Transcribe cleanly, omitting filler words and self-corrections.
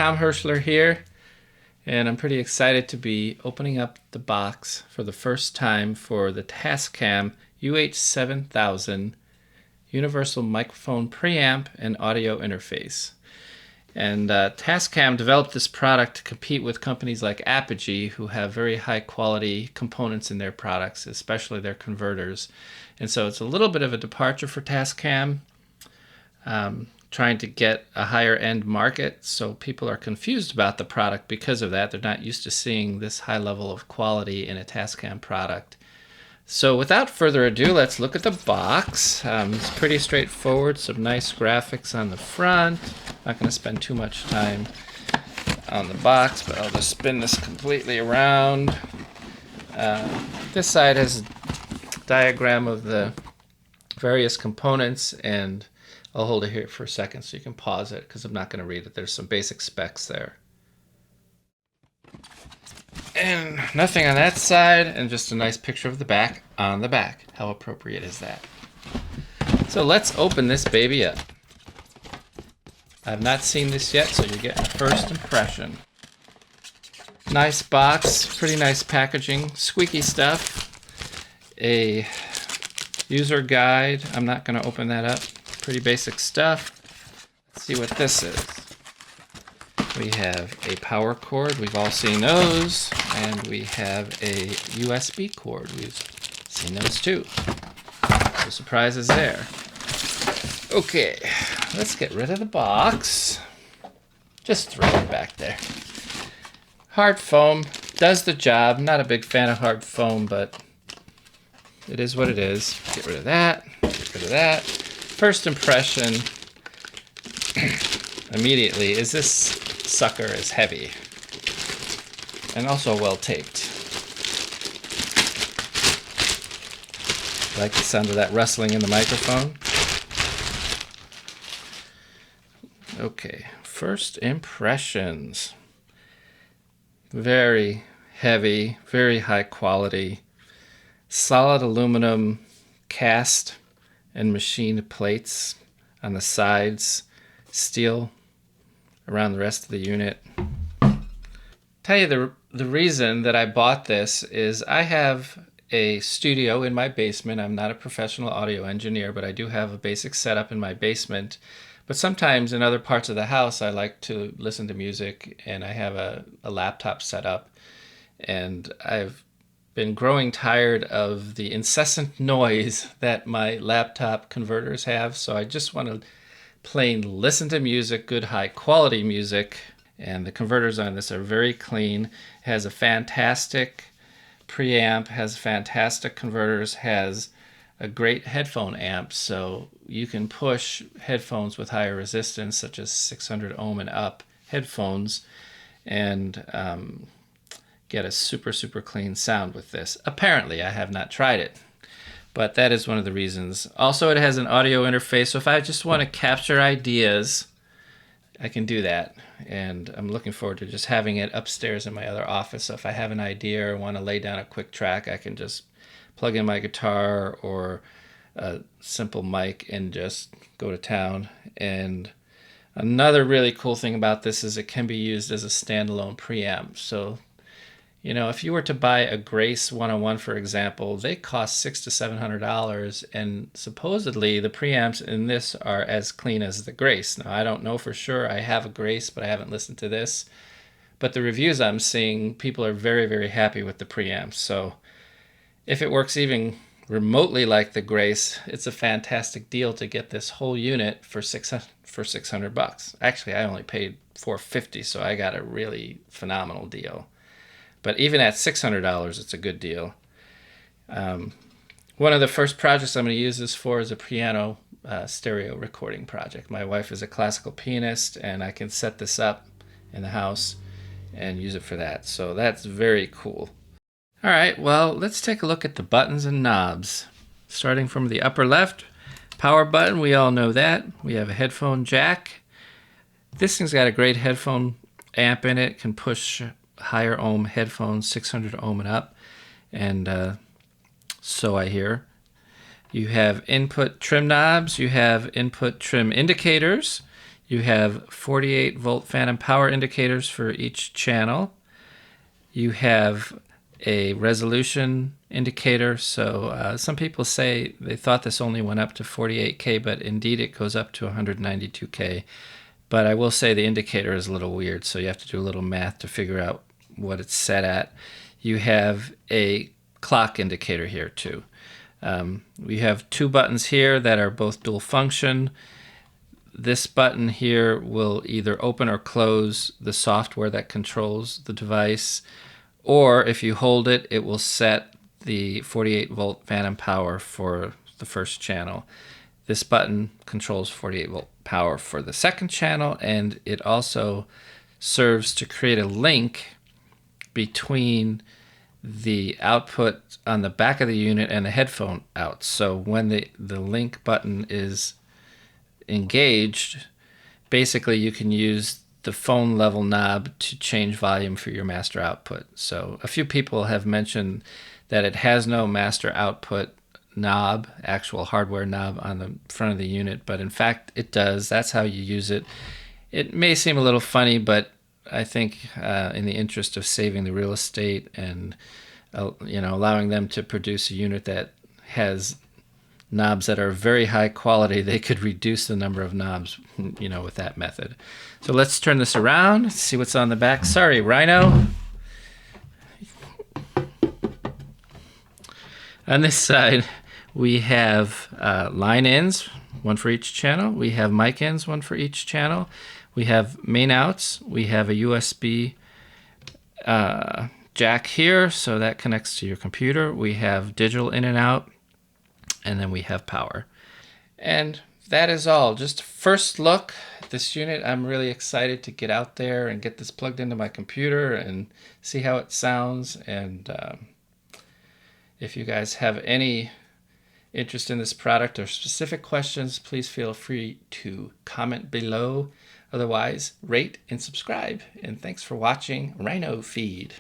Tom Hirschler here, and I'm pretty excited to be opening up the box for the first time for the Tascam UH-7000 Universal Microphone Preamp and Audio Interface. And Tascam developed this product to compete with companies like Apogee, who have very high quality components in their products, especially their converters. And so it's a little bit of a departure for Tascam, trying to get a higher end market. So people are confused about the product because of that. They're not used to seeing this high level of quality in a Tascam product. So without further ado, let's look at the box. It's pretty straightforward, some nice graphics on the front. Not going to spend too much time on the box, but I'll just spin this completely around. This side has a diagram of the various components, and I'll hold it here for a second so you can pause it because I'm not going to read it. There's some basic specs there. And nothing on that side, and just a nice picture of the back on the back. How appropriate is that? So let's open this baby up. I've not seen this yet, so you're getting a first impression. Nice box, pretty nice packaging, squeaky stuff. A user guide. I'm not going to open that up. Pretty basic stuff. Let's see what this is. We have a power cord. We've all seen those. And we have a USB cord. We've seen those too. No surprises there. Okay, let's get rid of the box. Just throw it back there. Hard foam does the job. Not a big fan of hard foam, but it is what it is. Get rid of that. Get rid of that. First impression immediately is this sucker is heavy and also well taped. Like the sound of that rustling in the microphone. Okay, first impressions. Very heavy, very high quality, solid aluminum cast and machined plates on the sides, steel around the rest of the unit. Tell you the reason that I bought this is I have a studio in my basement. I'm not a professional audio engineer, but I do have a basic setup in my basement. But sometimes in other parts of the house, I like to listen to music, and I have a laptop set up. And I've been growing tired of the incessant noise that my laptop converters have. So I just want to plain listen to music, good high quality music. And the converters on this are very clean. It has a fantastic preamp, has fantastic converters, has a great headphone amp, so you can push headphones with higher resistance, such as 600 ohm and up headphones, and get a super clean sound with this. Apparently, I have not tried it, but that is one of the reasons. Also, it has an audio interface, so if I just want to capture ideas, I can do that. And I'm looking forward to just having it upstairs in my other office. So if I have an idea or want to lay down a quick track, I can just plug in my guitar or a simple mic and just go to town. And another really cool thing about this is it can be used as a standalone preamp. So, you know, if you were to buy a Grace 101, for example, they cost $600 to $700, and supposedly the preamps in this are as clean as the Grace. Now, I don't know for sure. I have a Grace, but I haven't listened to this. But the reviews I'm seeing, people are very happy with the preamps. So if it works even remotely like the Grace, it's a fantastic deal to get this whole unit for $600. Actually, I only paid $450, so I got a really phenomenal deal. But even at $600, it's a good deal. One of the first projects I'm going to use this for is a piano stereo recording project. My wife is a classical pianist, and I can set this up in the house and use it for that. So that's very cool. All right, well, let's take a look at the buttons and knobs. Starting from the upper left, power button, we all know that. We have a headphone jack. This thing's got a great headphone amp in it, can push higher ohm headphones, 600 ohm and up, and so I hear. You have input trim knobs, you have input trim indicators, You have 48 volt phantom power indicators for each channel. You have a resolution indicator. So some people say they thought this only went up to 48K, but indeed it goes up to 192K. But I will say the indicator is a little weird, so you have to do a little math to figure out what it's set at. You have a clock indicator here too. We have two buttons here that are both dual function. This button here will either open or close the software that controls the device, or if you hold it, it will set the 48 volt phantom power for the first channel. This button controls 48 volt power for the second channel, and it also serves to create a link between the output on the back of the unit and the headphone out. So when the link button is engaged, basically you can use the phone level knob to change volume for your master output. So a few people have mentioned that it has no master output knob, actual hardware knob on the front of the unit, but in fact it does. That's how you use it. It may seem a little funny, but I think in the interest of saving the real estate and allowing them to produce a unit that has knobs that are very high quality, they could reduce the number of knobs, with that method. So let's turn this around, see what's on the back. Sorry, Rhino. On this side, we have line ins, one for each channel. We have mic ins, one for each channel. We have main outs. We have a USB jack here, so that connects to your computer. We have digital in and out, and then we have power. And that is all. Just first look at this unit. I'm really excited to get out there and get this plugged into my computer and see how it sounds. And if you guys have any interest in this product or specific questions, please feel free to comment below. Otherwise, rate and subscribe. And thanks for watching Rhinofeed.